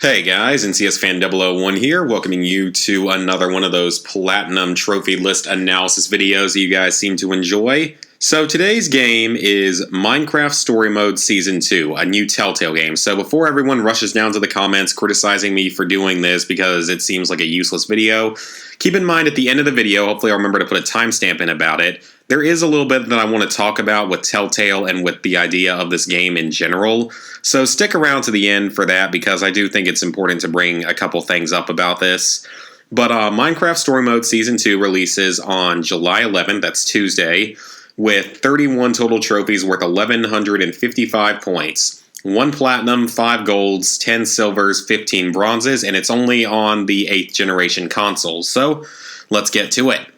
Hey guys, NCS Fan 001 here, welcoming you to another one of those Platinum Trophy List analysis videos that you guys seem to enjoy. So today's game is Minecraft Story Mode Season 2, a new Telltale game. So before everyone rushes down to the comments criticizing me for doing this because it seems like a useless video, keep in mind at the end of the video, hopefully I'll remember to put a timestamp in about it, there is a little bit that I want to talk about with Telltale and with the idea of this game in general. So stick around to the end for that because I do think it's important to bring a couple things up about this. But Minecraft Story Mode Season 2 releases on July 11th, that's Tuesday, with 31 total trophies worth 1,155 points. 1 platinum, 5 golds, 10 silvers, 15 bronzes, and it's only on the 8th generation consoles. So let's get to it.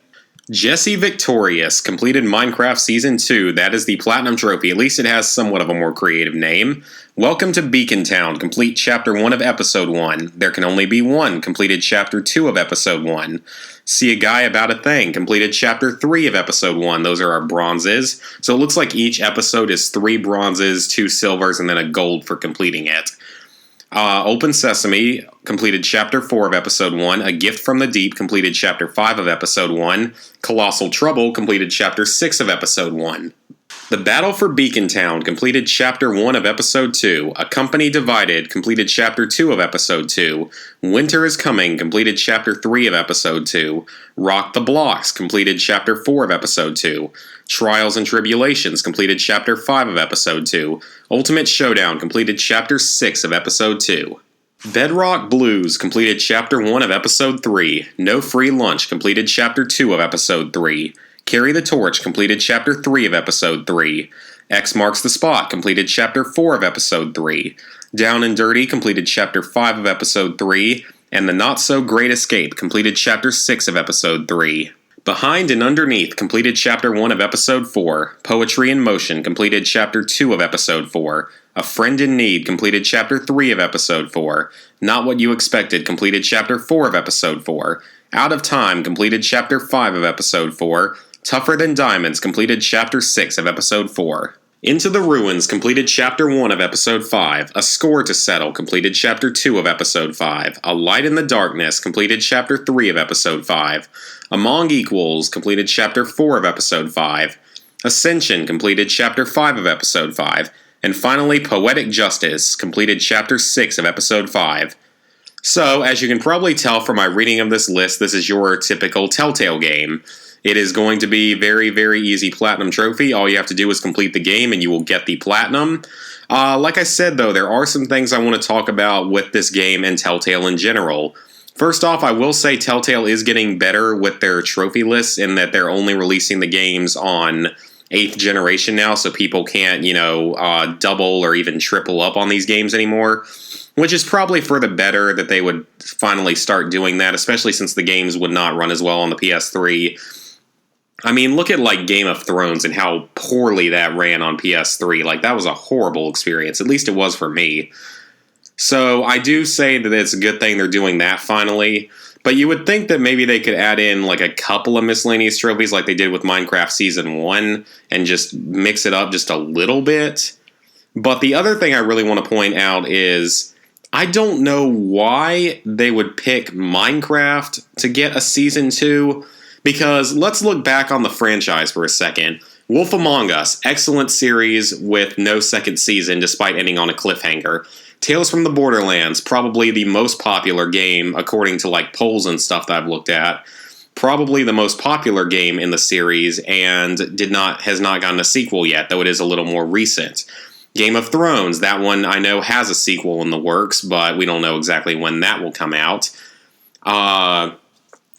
Jesse Victorious completed Minecraft Season 2. That is the Platinum Trophy. At least it has somewhat of a more creative name. Welcome to Beacon Town. Complete Chapter 1 of Episode 1. There can only be one. Completed Chapter 2 of Episode 1. See a Guy About a Thing. Completed Chapter 3 of Episode 1. Those are our bronzes. So it looks like each episode is 3 bronzes, 2 silvers, and then a gold for completing it. Open Sesame completed Chapter 4 of Episode 1. A Gift from the Deep completed Chapter 5 of Episode 1. Colossal Trouble completed Chapter 6 of Episode 1. The Battle for Beacon Town completed Chapter 1 of Episode 2. A Company Divided completed Chapter 2 of Episode 2. Winter is Coming completed Chapter 3 of Episode 2. Rock the Blocks completed Chapter 4 of Episode 2. Trials and Tribulations completed Chapter 5 of Episode 2. Ultimate Showdown completed Chapter 6 of Episode 2. Bedrock Blues completed Chapter 1 of Episode 3. No Free Lunch completed Chapter 2 of Episode 3. Carry the Torch completed Chapter 3 of Episode 3. X Marks the Spot completed Chapter 4 of Episode 3. Down and Dirty completed Chapter 5 of Episode 3. And The Not So Great Escape completed Chapter 6 of Episode 3. Behind and Underneath completed Chapter 1 of Episode 4. Poetry in Motion completed Chapter 2 of Episode 4. A Friend in Need completed Chapter 3 of Episode 4. Not What You Expected completed Chapter 4 of Episode 4. Out of Time completed Chapter 5 of Episode 4. Tougher Than Diamonds completed Chapter 6 of Episode 4. Into the Ruins completed Chapter 1 of Episode 5. A Score to Settle completed Chapter 2 of Episode 5. A Light in the Darkness completed Chapter 3 of Episode 5. Among Equals completed Chapter 4 of Episode 5. Ascension completed Chapter 5 of Episode 5. And finally, Poetic Justice completed Chapter 6 of Episode 5. So, as you can probably tell from my reading of this list, this is your typical Telltale game. It is going to be very, very easy Platinum Trophy. All you have to do is complete the game and you will get the Platinum. Like I said, though, there are some things I want to talk about with this game and Telltale in general. First off, I will say Telltale is getting better with their trophy lists in that they're only releasing the games on 8th generation now, so people can't, double or even triple up on these games anymore. Which is probably for the better that they would finally start doing that, especially since the games would not run as well on the PS3. I mean, look at, Game of Thrones and how poorly that ran on PS3. That was a horrible experience. At least it was for me. So, I do say that it's a good thing they're doing that finally. But you would think that maybe they could add in, a couple of miscellaneous trophies like they did with Minecraft Season 1 and just mix it up just a little bit. But the other thing I really want to point out is I don't know why they would pick Minecraft to get a Season 2. Because let's look back on the franchise for a second. Wolf Among Us, excellent series with no second season despite ending on a cliffhanger. Tales from the Borderlands, probably the most popular game according to polls and stuff that I've looked at. Probably the most popular game in the series and has not gotten a sequel yet, though it is a little more recent. Game of Thrones, that one I know has a sequel in the works, but we don't know exactly when that will come out.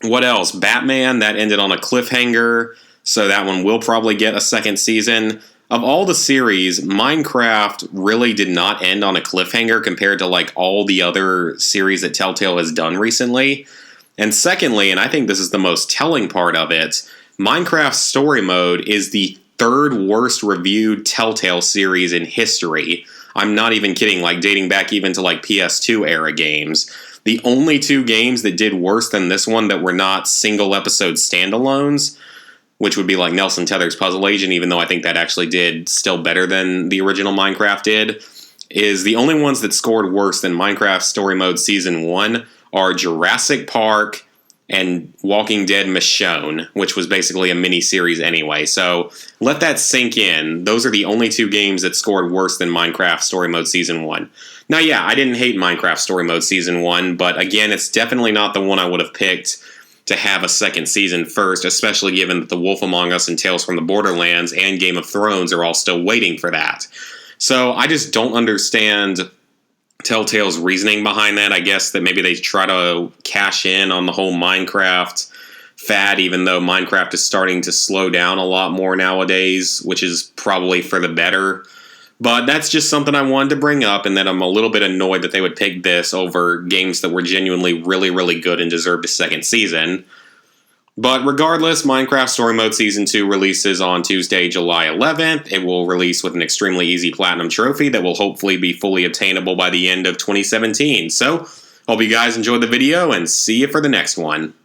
What else? Batman, that ended on a cliffhanger, so that one will probably get a second season. Of all the series, Minecraft really did not end on a cliffhanger compared to all the other series that Telltale has done recently. And secondly, and I think this is the most telling part of it, Minecraft Story Mode is the 3rd worst reviewed Telltale series in history. I'm not even kidding, dating back even to PS2 era games. The only 2 games that did worse than this one that were not single episode standalones, which would be Nelson Tether's Puzzle Agent, even though I think that actually did still better than the original Minecraft did, is the only ones that scored worse than Minecraft Story Mode Season 1 are Jurassic Park and Walking Dead Michonne, which was basically a mini-series anyway. So let that sink in. Those are the only two games that scored worse than Minecraft Story Mode Season 1. Now, yeah, I didn't hate Minecraft Story Mode Season 1, but again, it's definitely not the one I would have picked to have a second season first, especially given that The Wolf Among Us and Tales from the Borderlands and Game of Thrones are all still waiting for that. So I just don't understand Telltale's reasoning behind that. I guess that maybe they try to cash in on the whole Minecraft fad, even though Minecraft is starting to slow down a lot more nowadays, which is probably for the better. But that's just something I wanted to bring up, and that I'm a little bit annoyed that they would pick this over games that were genuinely really, really good and deserved a second season. But regardless, Minecraft Story Mode Season 2 releases on Tuesday, July 11th. It will release with an extremely easy Platinum Trophy that will hopefully be fully obtainable by the end of 2017. So, hope you guys enjoyed the video, and see you for the next one.